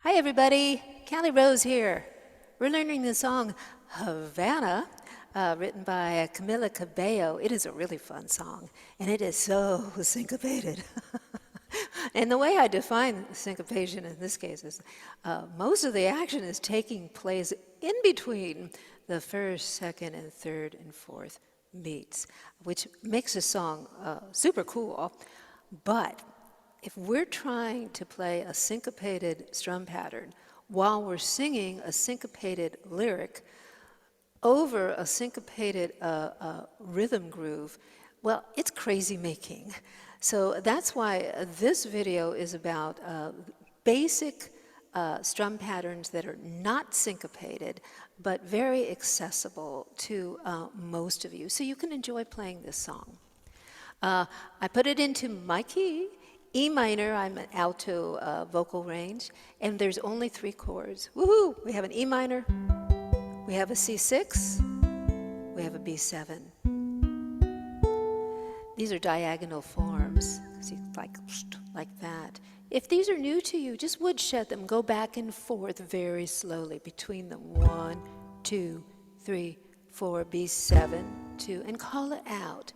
Hi everybody, Cali Rose here. We're learning the song Havana, written by Camila Cabello. It is a really fun song, and it is so syncopated. And the way I define syncopation in this case is most of the action is taking place in between the first, second, and third and fourth beats, which makes the song super cool. But if we're trying to play a syncopated strum pattern while we're singing a syncopated lyric over a syncopated rhythm groove, well, it's crazy making. So that's why this video is about basic strum patterns that are not syncopated, but very accessible to most of you, so you can enjoy playing this song. I put it into my key, E minor. I'm an alto vocal range, and there's only 3 chords. Woohoo! We have an E minor, we have a C6, we have a B7. These are diagonal forms, see, like that. If these are new to you, just woodshed them. Go back and forth very slowly between them. 1, 2, 3, 4, B7, 2, and call it out.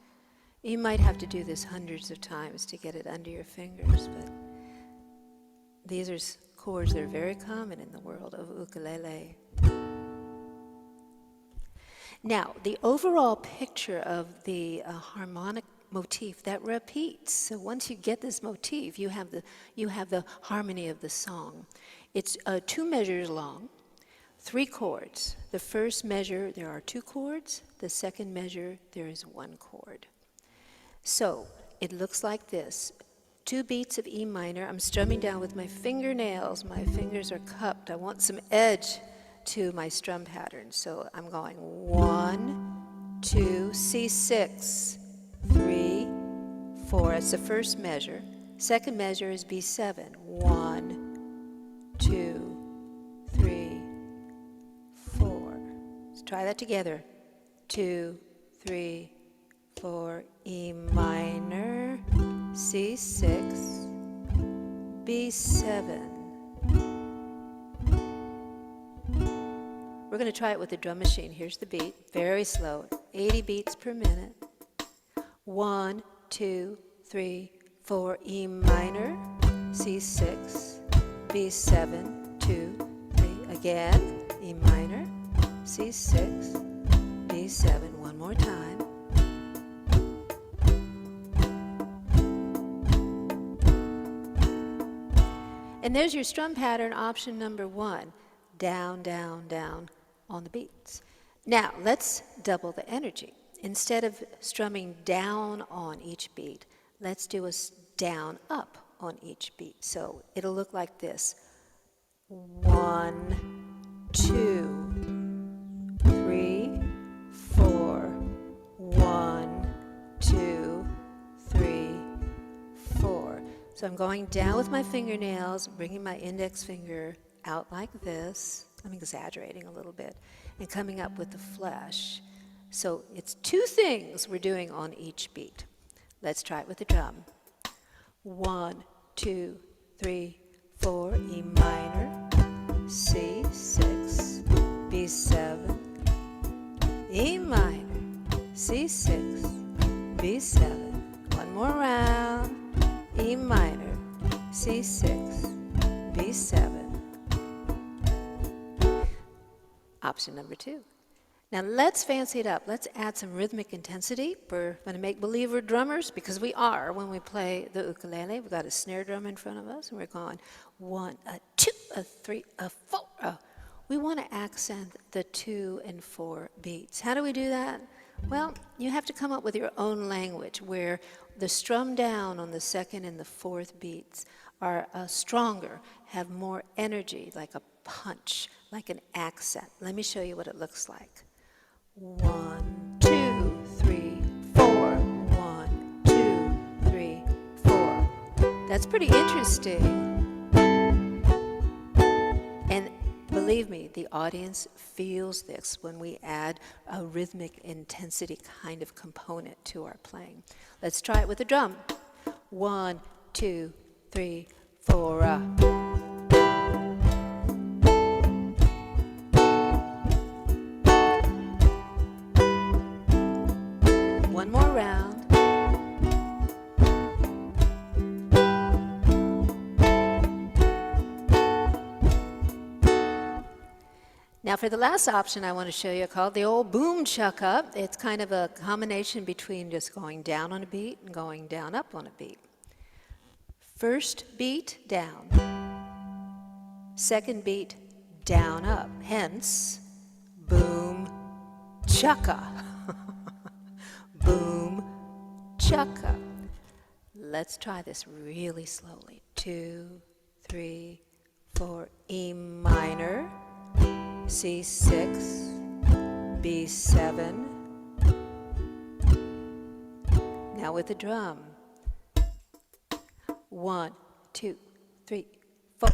You might have to do this hundreds of times to get it under your fingers, but these are chords that are very common in the world of ukulele. Now, the overall picture of the harmonic motif that repeats. So once you get this motif, you have the harmony of the song. It's 2 measures long, 3 chords. The first measure, there are 2 chords. The second measure, there is 1 chord. So it looks like this. 2 beats of E minor. I'm strumming down with my fingernails. My fingers are cupped. I want some edge to my strum pattern. So I'm going 1, 2, C6, 3, 4. That's the first measure. Second measure is B7. 1, 2, 3, 4. Let's try that together. 2, 3, 4, E minor, C6, B7. We're going to try it with the drum machine. Here's the beat, very slow, 80 beats per minute. 1, 2, 3, 4, E minor, C6, B7, 2, 3. Again, E minor, C6, B7. One more time. And there's your strum pattern, option number 1. Down, down, down on the beats. Now, let's double the energy. Instead of strumming down on each beat, let's do a down up on each beat. So it'll look like this. 1, 2, 3, 4. 1, 2, 3, 4. So I'm going down with my fingernails, bringing my index finger out like this. I'm exaggerating a little bit, and coming up with the flesh. So it's 2 things we're doing on each beat. Let's try it with the drum. 1, 2, 3, 4, E minor, C6, B7, E minor, C6, B7. One more round. E minor, C6, B7. Option number 2. Now let's fancy it up. Let's add some rhythmic intensity. We're going to make believe we're drummers, because we are when we play the ukulele. We've got a snare drum in front of us, and we're going 1, 2, 3, 4. We want to accent the 2 and 4 beats. How do we do that? Well, you have to come up with your own language where the strum down on the second and the fourth beats are stronger, have more energy, like a punch, like an accent. Let me show you what it looks like. 1, 2, 3, 4. 1, 2, 3, 4. That's pretty interesting. And believe me, the audience feels this when we add a rhythmic intensity kind of component to our playing. Let's try it with the drum. 1, 2, 3, 4. Now for the last option I want to show you called the old boom chuck up. It's kind of a combination between just going down on a beat and going down up on a beat. First beat, down. Second beat, down up. Hence, boom chucka. Boom chucka. Let's try this really slowly. 2, 3, 4, E minor, C6, B7. Now with the drum. 1, 2, 3, 4.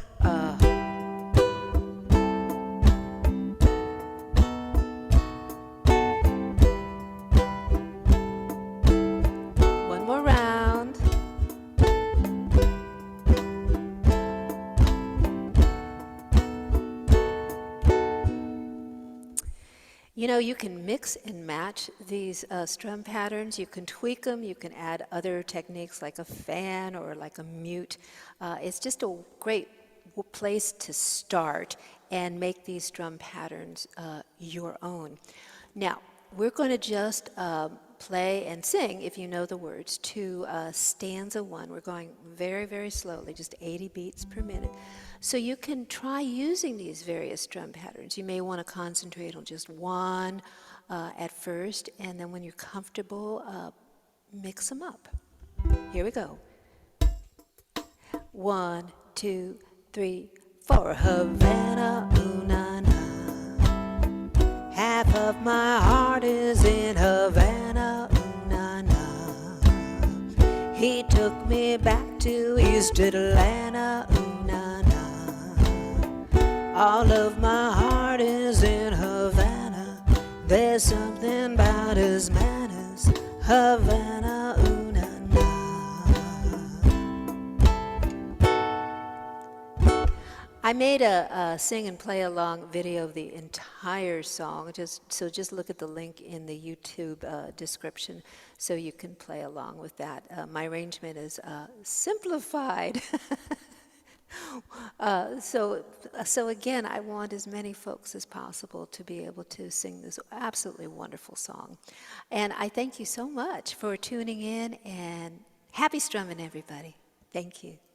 One more round. You know, you can mix and match these strum patterns. You can tweak them. You can add other techniques like a fan or like a mute. It's just a great place to start and make these strum patterns your own. Now, we're going to just play and sing, if you know the words, to stanza 1. We're going very, very slowly, just 80 beats per minute. So you can try using these various strum patterns. You may want to concentrate on just one at first, and then when you're comfortable, mix them up. Here we go. 1, 2, 3, 4. Havana, ooh, na, na. Half of my heart is in Havana, ooh, na, na. He took me back to East Atlanta, ooh, na, na. All of my heart is in Havana. There's something about his manners, Havana, ooh, na, na. I made a sing and play along video of the entire song, so just look at the link in the YouTube description so you can play along with that. My arrangement is simplified. So again, I want as many folks as possible to be able to sing this absolutely wonderful song. And I thank you so much for tuning in, and happy strumming, everybody. Thank you.